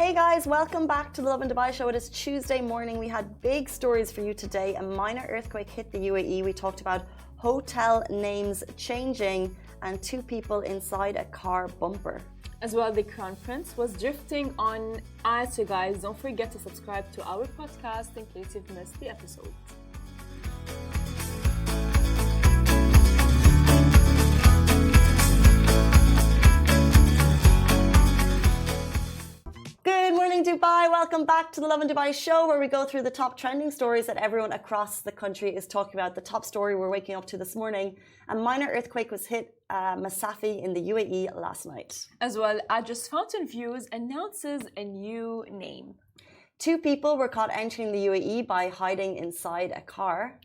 Hey guys, welcome back to the Lovin Dubai show. It is Tuesday morning. We had big stories for you today. A minor earthquake hit the UAE. We talked about hotel names changing and two people inside a car bumper. As well, the Crown Prince was drifting on ice. So guys, don't forget to subscribe to our podcast in case you've missed the episode. Good morning, Dubai. Welcome back to the Lovin Dubai show, where we go through the top trending stories that everyone across the country is talking about. The top story we're waking up to this morning: a minor earthquake was hit Masafi in the UAE last night. As well, Address Fountain Views announces a new name. Two people were caught entering the UAE by hiding inside a car.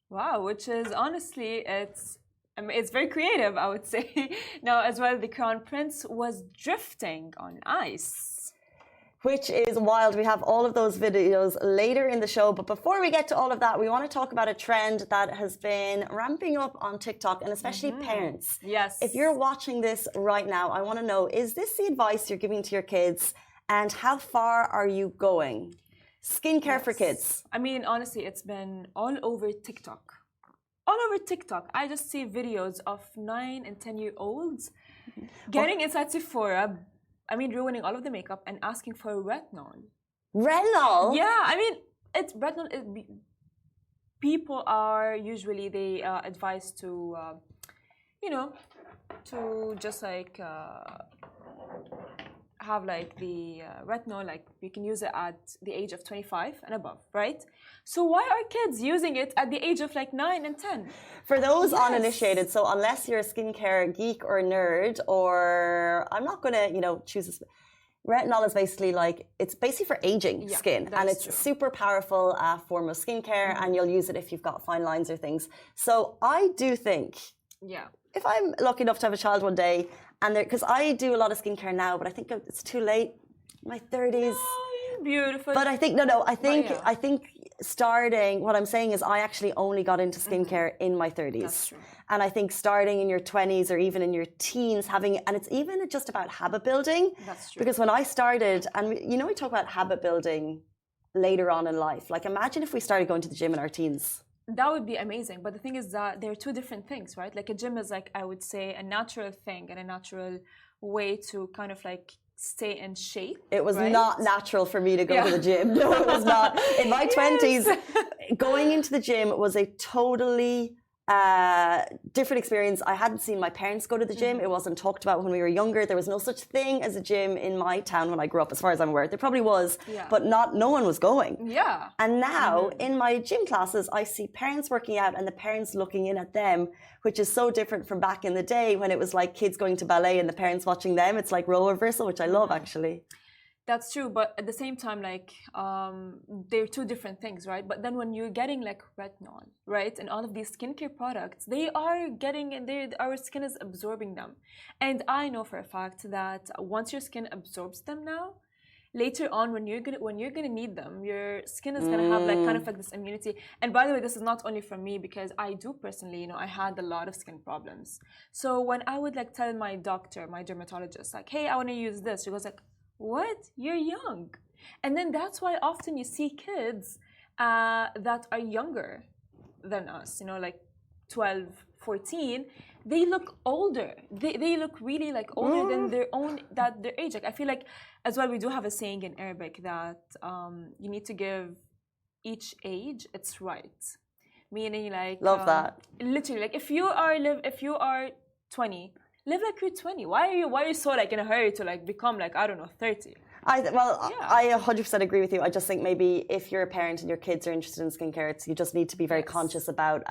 Wow, which is honestly, it's very creative, I would say. Now, as well, the Crown Prince was drifting on ice. Which is wild. We have all of those videos later in the show. But before we get to all of that, we want to talk about a trend that has been ramping up on TikTok, and especially parents. Yes. If you're watching this right now, I want to know, is this the advice you're giving to your kids? And how far are you going? Skincare for kids. I mean, honestly, it's been all over TikTok. All over TikTok. I just see videos of 9 and 10-year-olds getting inside Sephora, ruining all of the makeup and asking for retinol. Retinol? Yeah, I mean, it's retinol. People are usually advised to, to just have the retinol. Like you can use it at the age of 25 and above, right? So why are kids using it at the age of 9 and 10? For those uninitiated, so unless you're a skincare geek or nerd, or I'm not going to, choose this. Retinol is basically it's basically for aging skin, and it's a super powerful form of skincare, and you'll use it if you've got fine lines or things. So I do think, if I'm lucky enough to have a child one day, and because I do a lot of skincare now, but I think it's too late, my 30s. Oh, beautiful. But I think I think starting, what I'm saying is I actually only got into skincare in my 30s. That's true. And I think starting in your 20s or even in your teens, and it's even just about habit building. That's true. Because when I started, and we talk about habit building later on in life. Imagine if we started going to the gym in our teens. That would be amazing. But the thing is that they're two different things, right? A gym is I would say, a natural thing and a natural way to kind of stay in shape. It was not natural for me to go to the gym. No, it was not. In my 20s, going into the gym was a totally different experience. I hadn't seen my parents go to the gym. It wasn't talked about when we were younger. There was no such thing as a gym in my town when I grew up, as far as I'm aware. There probably was, but no one was going. Yeah. And now in my gym classes, I see parents working out and the parents looking in at them, which is so different from back in the day when it was kids going to ballet and the parents watching them. It's role reversal, which I love actually. That's true, but at the same time, they're two different things, right? But then when you're getting retinol, right, and all of these skincare products, they are getting in there. Our skin is absorbing them, and I know for a fact that once your skin absorbs them now, later on when you're gonna need them, your skin is gonna have kind of this immunity. And by the way, this is not only from me, because I do personally, I had a lot of skin problems. So when I would tell my doctor, my dermatologist, hey, I want to use this, she goes what? You're young. And then that's why often you see kids that are younger than us, 12, 14, they look older. They look really older than their age. I feel as well, we do have a saying in Arabic that you need to give each age its right. Meaning love that. Literally, if you are 20, live like you're 20. Why are you so in a hurry to become I don't know, 30? I 100% agree with you. I just think maybe if you're a parent and your kids are interested in skincare, you just need to be very conscious about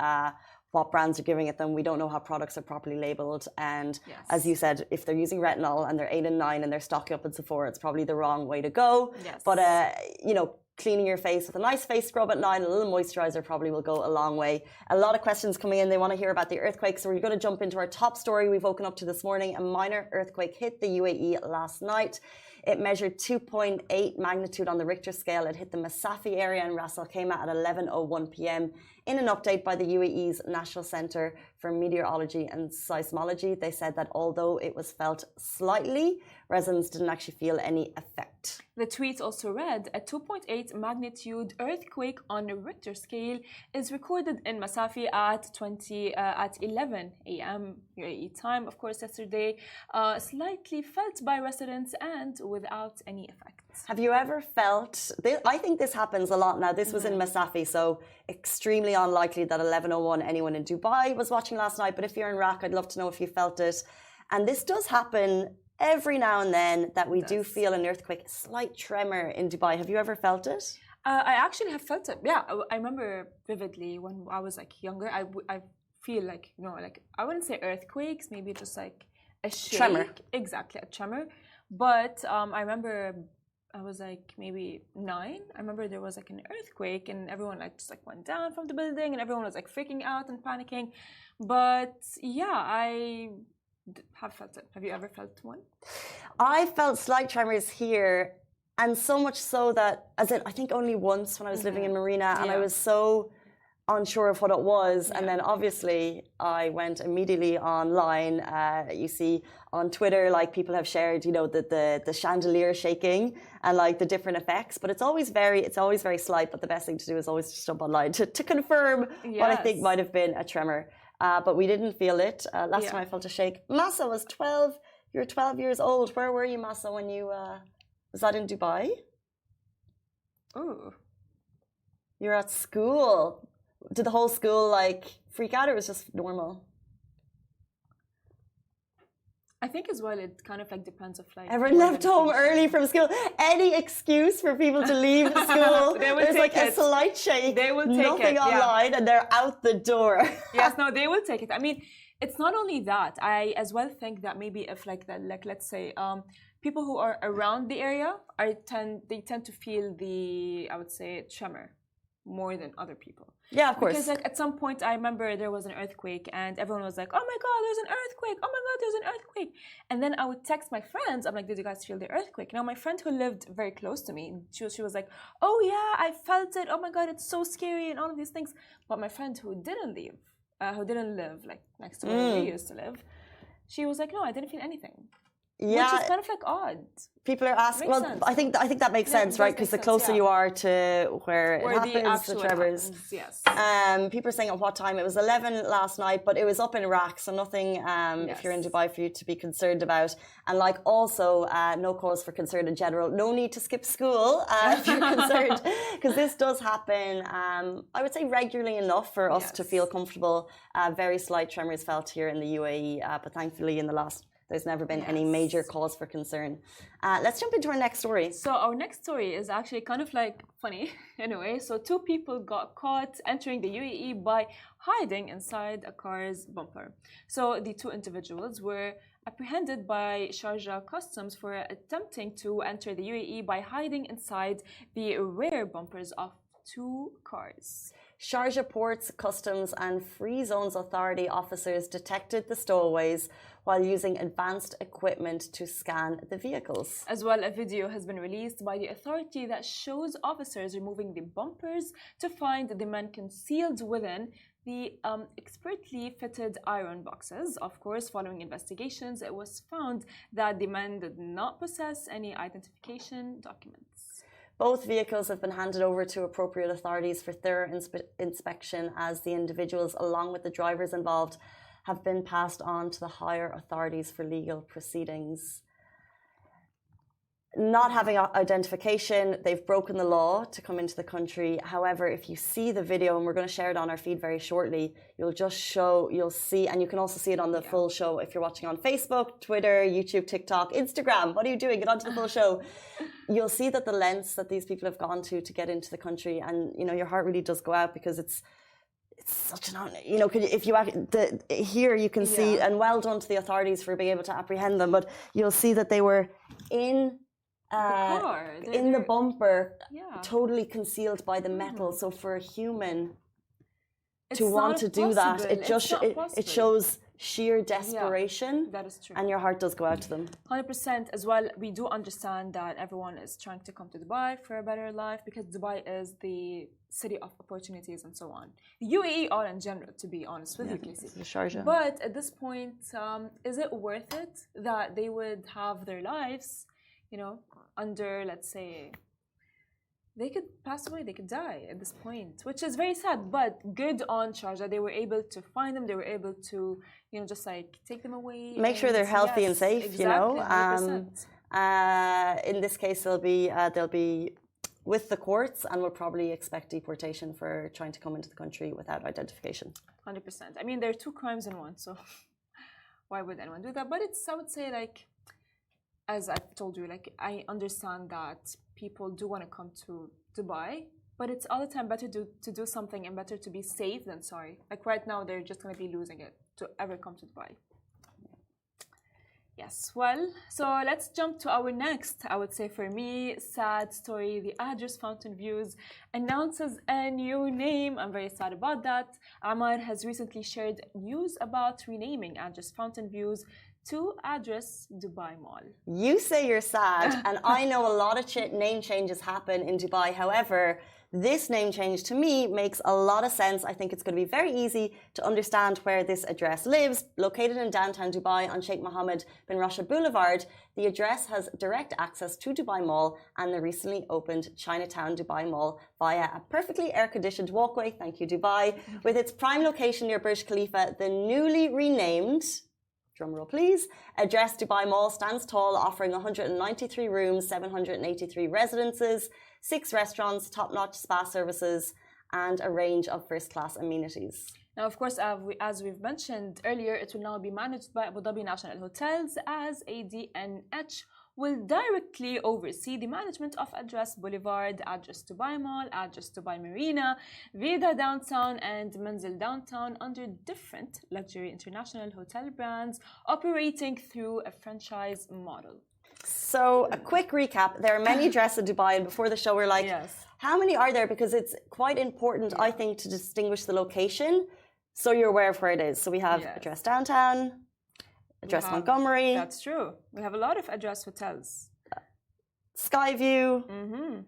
what brands are giving it them. We don't know how products are properly labeled, and as you said, if they're using retinol and they're 8 and 9 and they're stocking up in Sephora, it's probably the wrong way to go. But cleaning your face with a nice face scrub at 9, a little moisturizer probably will go a long way. A lot of questions coming in. They want to hear about the earthquake, so we're going to jump into our top story we've woken up to this morning. A minor earthquake hit the UAE last night. It measured 2.8 magnitude on the Richter scale. It hit the Masafi area in Ras Al Khaimah at 11:01 p.m. In an update by the UAE's National Centre for Meteorology and Seismology, they said that although it was felt slightly, residents didn't actually feel any effect. The tweet also read, a 2.8 magnitude earthquake on a Richter scale is recorded in Masafi at 11 a.m. UAE time, of course, yesterday, slightly felt by residents and without any effect. Have you ever felt, I think this happens a lot now, this was in Masafi, so extremely unlikely that 11:01 anyone in Dubai was watching last night, but if you're in Iraq, I'd love to know if you felt it. And this does happen every now and then, that we do feel an earthquake, slight tremor in Dubai. Have you ever felt it? I actually have felt it. Yeah, I remember vividly when I was like younger. I feel like, you know, like I wouldn't say earthquakes, maybe just like a shake. Tremor. Exactly, a tremor. But I remember I was like maybe 9. I remember there was like an earthquake and everyone like just like went down from the building and everyone was like freaking out and panicking. But yeah, I have felt it. Have you ever felt one? I felt slight tremors here, and so much so that, as in, I think only once when I was living in Marina, and I was so unsure of what it was. And then obviously I went immediately online. You see on Twitter, like people have shared, you know, the chandelier shaking and like the different effects. But it's always very slight. But the best thing to do is always just jump online to confirm what I think might have been a tremor. But we didn't feel it. Last time I felt a shake. Massa was 12. You're 12 years old. Where were you, Massa, when you... was that in Dubai? Oh. You're at school. Did the whole school, like, freak out, or was it just normal? I think as well it kind of like depends of like... Everyone left home early from school. Any excuse for people to leave school. There's like a slight shake. They will take nothing it, online, and they're out the door. Yes, no, they will take it. I mean, it's not only that. I as well think that maybe if like that, like let's say people who are around the area they tend to feel the, I would say, tremor more than other people. Yeah, of course. Because like at some point I remember there was an earthquake and everyone was like, oh my god, there's an earthquake, oh my god, there's an earthquake. And then I would text my friends, I'm like, did you guys feel the earthquake? Now my friend who lived very close to me, she was like, oh yeah, I felt it, oh my god, it's so scary and all of these things. But my friend who didn't live like next to where we used to live, she was like, no, I didn't feel anything. Yeah, which is kind of like odd. People are asking. Well, sense. I think that makes sense, right? Because the closer you are to where it happens, the tremors. Yes. People are saying at what time. It was 11 last night, but it was up in Iraq, so nothing. If you're in Dubai, for you to be concerned about, and like also no cause for concern in general. No need to skip school if you're concerned, because this does happen. I would say regularly enough for us to feel comfortable. Very slight tremors felt here in the UAE, but thankfully in the last. There's never been any major cause for concern. Let's jump into our next story. So our next story is actually kind of like funny in a way. So 2 people got caught entering the UAE by hiding inside a car's bumper. So the 2 individuals were apprehended by Sharjah Customs for attempting to enter the UAE by hiding inside the rear bumpers of 2 cars. Sharjah Ports, Customs and Free Zones Authority officers detected the stowaways while using advanced equipment to scan the vehicles. As well, a video has been released by the authority that shows officers removing the bumpers to find the men concealed within the expertly fitted iron boxes. Of course, following investigations, it was found that the men did not possess any identification documents. Both vehicles have been handed over to appropriate authorities for thorough inspection, as the individuals, along with the drivers involved, have been passed on to the higher authorities for legal proceedings. Not having identification, they've broken the law to come into the country. However, if you see the video, and we're going to share it on our feed very shortly, you'll see, and you can also see it on the full show if you're watching on Facebook, Twitter, YouTube, TikTok, Instagram. What are you doing? Get onto the full show. You'll see that the lengths that these people have gone to get into the country, and you know, your heart really does go out, because it's such an honor. You know, if you here you can see, and well done to the authorities for being able to apprehend them. But you'll see that they were in the bumper, totally concealed by the metal. So for a human to want to do that, it sheer desperation. That is true. And your heart does go out to them. 100% as well. We do understand that everyone is trying to come to Dubai for a better life because Dubai is the city of opportunities and so on. The UAE all in general, to be honest with you, Casey. Sharjah. But at this point, is it worth it that they would have their lives, under, let's say, they could pass away, they could die at this point, which is very sad, but good on Sharjah. They were able to find them, they were able to, just like take them away. Make sure they're healthy and safe, exactly, 100%. In this case, they'll be with the courts and will probably expect deportation for trying to come into the country without identification. 100%. I mean, there are two crimes in one, so why would anyone do that? But I would say, like, as I've told you, like, I understand that people do want to come to Dubai, but it's all the time better to do something and better to be safe than sorry. Like right now, they're just going to be losing it to ever come to Dubai. Yes, well, so let's jump to our next, I would say for me, sad story. The address Fountain Views announces a new name. I'm very sad about that. Amar has recently shared news about renaming address Fountain Views to address Dubai Mall. You say you're sad, and I know a lot of name changes happen in Dubai. However, this name change to me makes a lot of sense. I think it's going to be very easy to understand where this address lives. Located in downtown Dubai on Sheikh Mohammed bin Rashid Boulevard, the address has direct access to Dubai Mall and the recently opened Chinatown Dubai Mall via a perfectly air-conditioned walkway, thank you Dubai, with its prime location near Burj Khalifa. The newly renamed, drumroll please, address Dubai Mall stands tall, offering 193 rooms, 783 residences, 6 restaurants, top-notch spa services, and a range of first-class amenities. Now, of course, as we've mentioned earlier, it will now be managed by Abu Dhabi National Hotels, as ADNH will directly oversee the management of Address Boulevard, Address Dubai Mall, Address Dubai Marina, Vida Downtown, and Manzil Downtown under different luxury international hotel brands operating through a franchise model. So, a quick recap. There are many addresses in Dubai, and before the show, we're like, yes, how many are there? Because it's quite important, I think, to distinguish the location so you're aware of where it is. So, we have Address Downtown, Address Montgomery. That's true. We have a lot of Address hotels. Skyview,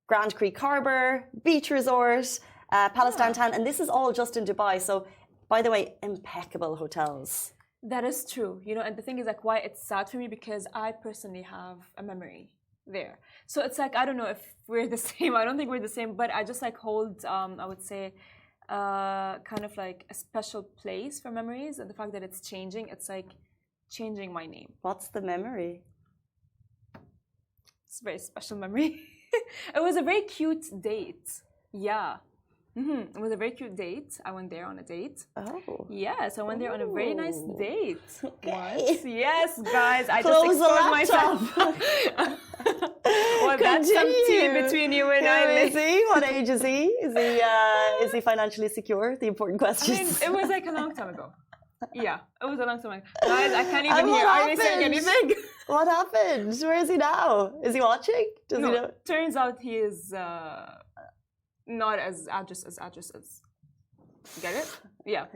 Grand Creek Harbour, Beach Resort, Palace Downtown, and this is all just in Dubai. So, by the way, impeccable hotels. That is true, and the thing is like why it's sad for me because I personally have a memory there. So it's like I don't know if we're the same. I don't think we're the same, but I just like hold I would say kind of like a special place for memories, and the fact that it's changing, it's like changing my name. What's the memory? It's a very special memory. It was a very cute date. Yeah. It was a very cute date. I went there on a date. Oh. Yes, I went there on a very nice date. Okay. Once. Yes, guys, I Close just exposed myself. Well, that's some tea between you and I. Is he? What age is he? Is he financially secure? The important question. I mean, it was like a long time ago. Yeah, it was a long time ago. Guys, I can't even hear. Are they saying anything? What happened? Where is he now? Is he watching? Does he know? Turns out he is not as address as. Get it? Yeah.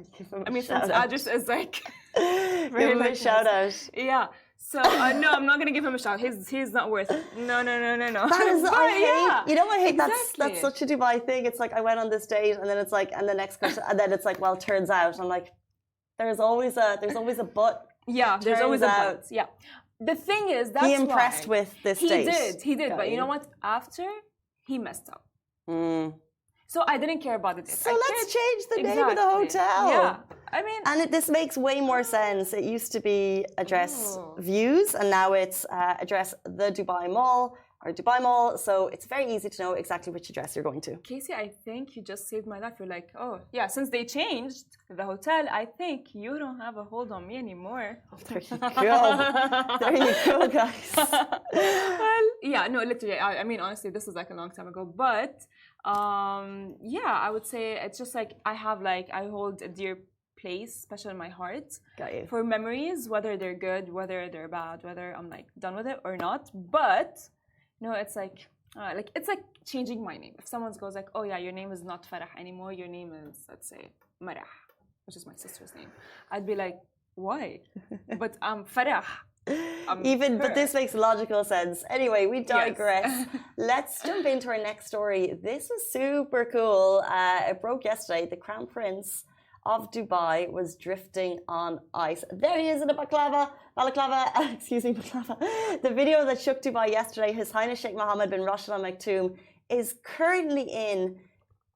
I mean, since address is like. Give him a shout out. Yeah. So no, I'm not gonna give him a shout. He's not worth it. No. That is, I hate. You know, I hate that's such a Dubai thing. It's like I went on this date, and then it's like, and the next question, and then it's like, well, turns out. I'm like, there's always a but. Yeah, there's always a but. Yeah. The thing is, that's he impressed with this date. He did. But you know what? After he messed up. So I didn't care about the date. So let's change the name of the hotel. Yeah, I mean, and this makes way more sense. It used to be Address Views, and now it's Address the Dubai Mall or Dubai Mall. So it's very easy to know exactly which address you're going to. Casey, I think you just saved my life. You're like, oh yeah, since they changed the hotel, I think you don't have a hold on me anymore. There you go. There you go, guys. Well, yeah, no, literally. I mean, honestly, this is like a long time ago, but. Yeah, I would say it's just like I hold a dear place, special in my heart. Got you. For memories, whether they're good, whether they're bad, whether I'm like done with it or not. But it's like it's like changing my name. If someone goes like, oh yeah, your name is not Farah anymore, your name is, let's say, Marah. which is my sister's name, I'd be like, why? But I'm Farah. But this makes logical sense. Anyway, we digress. Yes. Let's jump into our next story. This was super cool. It broke yesterday. The Crown Prince of Dubai was drifting on ice. There he is in a balaclava. Excuse me, baklava. The video that shook Dubai yesterday, His Highness Sheikh Mohammed bin Rashid Al Maktoum, is currently in,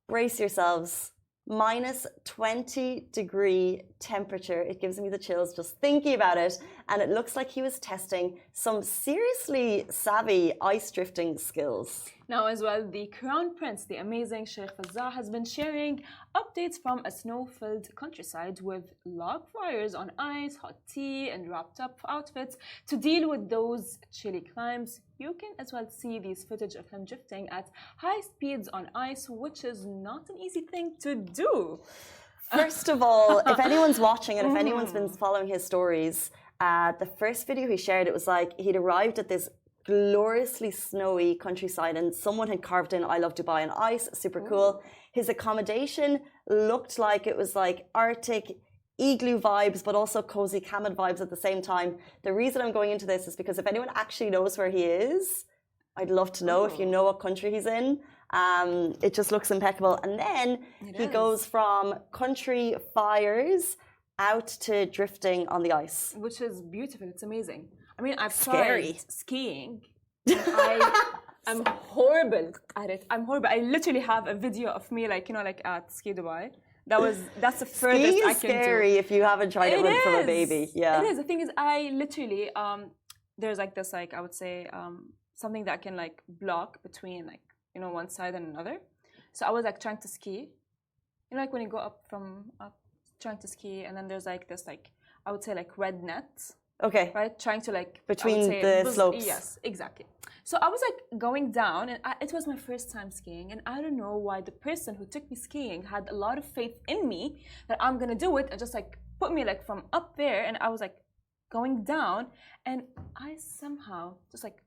brace yourselves, minus 20-degree temperature. It gives me the chills just thinking about it. And it looks like he was testing some seriously savvy ice drifting skills. Now, as well, the Crown Prince, the amazing Sheikh Fazzah, has been sharing updates from a snow-filled countryside with log fires on ice, hot tea, and wrapped-up outfits to deal with those chilly climbs. You can as well see these footage of him drifting at high speeds on ice, which is not an easy thing to do. First of all, if anyone's watching and if anyone's been following his stories, the first video he shared, it was like he'd arrived at this gloriously snowy countryside and someone had carved in I love Dubai on ice, super cool. His accommodation looked like it was like Arctic igloo vibes but also cozy camel vibes at the same time. The reason I'm going into this is because if anyone actually knows where he is, I'd love to know if you know what country he's in. It just looks impeccable. And then he goes from country fires out to drifting on the ice. Which is beautiful. It's amazing. I mean, I've Scary. tried skiing. I'm horrible at it. I'm horrible. I literally have a video of me, like, you know, like at Ski Dubai. That's the furthest Skiing I is can scary do. if you haven't tried it from a baby. Yeah. It is. The thing is, I literally, there's like this, like, I would say, something that can like block between like, you know, one side and another. So I was like trying to ski. You know, like when you go up trying to ski, and then there's like this, like, I would say like red net. Okay. Right? Trying to like... Between the slopes. Yes, exactly. So I was like going down and it was my first time skiing. And I don't know why the person who took me skiing had a lot of faith in me that I'm going to do it and just like put me like from up there. And I was like going down and I somehow just like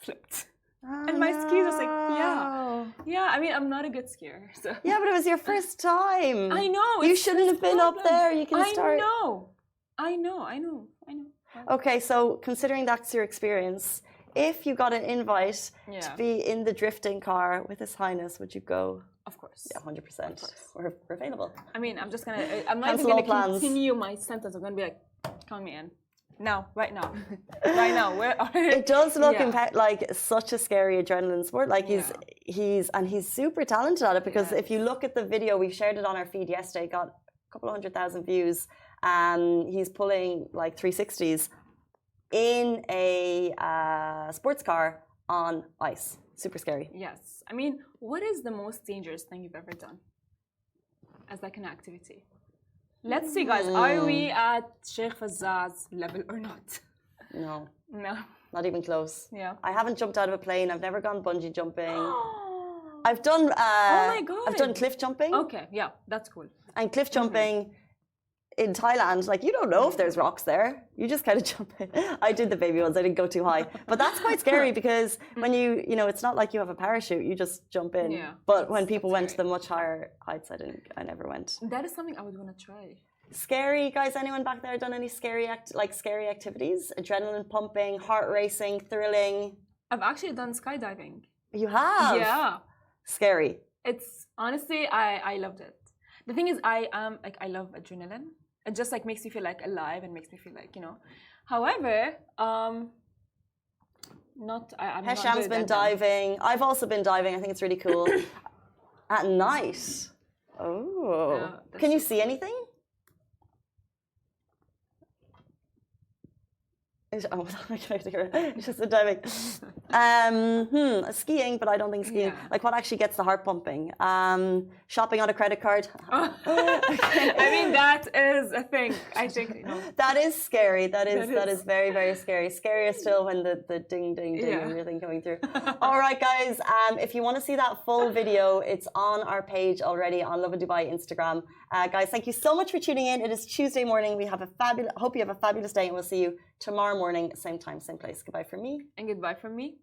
flipped. And my skis was like, yeah. I mean, I'm not a good skier. So. Yeah, but it was your first time. I know. You shouldn't have been up there. You can start. I know. Okay, so considering that's your experience, if you got an invite to be in the drifting car with His Highness, would you go? Of course. Yeah, 100%. We're available. I mean, I'm not even going to continue my sentence. I'm going to be like, count me in. Now, right now. Where are you? It does look like such a scary adrenaline sport. Like he's super talented at it because if you look at the video, we shared it on our feed yesterday, got a couple of 100,000 views. He's pulling like 360s in a sports car on ice. Super scary. Yes. I mean, what is the most dangerous thing you've ever done as like an activity? Let's see, guys. Are we at Sheikh Fazzah's level or not? No. Not even close. Yeah. I haven't jumped out of a plane. I've never gone bungee jumping. I've done oh my God. I've done cliff jumping. Okay, yeah, that's cool. And cliff jumping in Thailand, like you don't know if there's rocks there. You just kind of jump in. I did the baby ones. I didn't go too high. But that's quite scary because when you know, it's not like you have a parachute. You just jump in. Yeah, but when people went to the much higher heights, I never went. That is something I would want to try. Scary, guys. Anyone back there done any scary activities? Adrenaline pumping, heart racing, thrilling? I've actually done skydiving. You have? Yeah. Scary. It's honestly, I loved it. The thing is, I love adrenaline. It just like makes me feel like alive and makes me feel like, you know. However, I'm Hesham's been diving. I've also been diving. I think it's really cool. At night. Oh. Yeah, can you see anything? It's just a diving. Skiing, but I don't think skiing. Yeah. Like what actually gets the heart pumping? Shopping on a credit card. I mean, that is a thing. I think. You know. That is scary. That is very, very scary. Scarier still when the ding ding ding and everything coming through. All right, guys. If you want to see that full video, it's on our page already on Lovin Dubai Instagram. Guys, thank you so much for tuning in. It is Tuesday morning. Hope you have a fabulous day, and we'll see you tomorrow morning, same time, same place. Goodbye from me. And goodbye from me.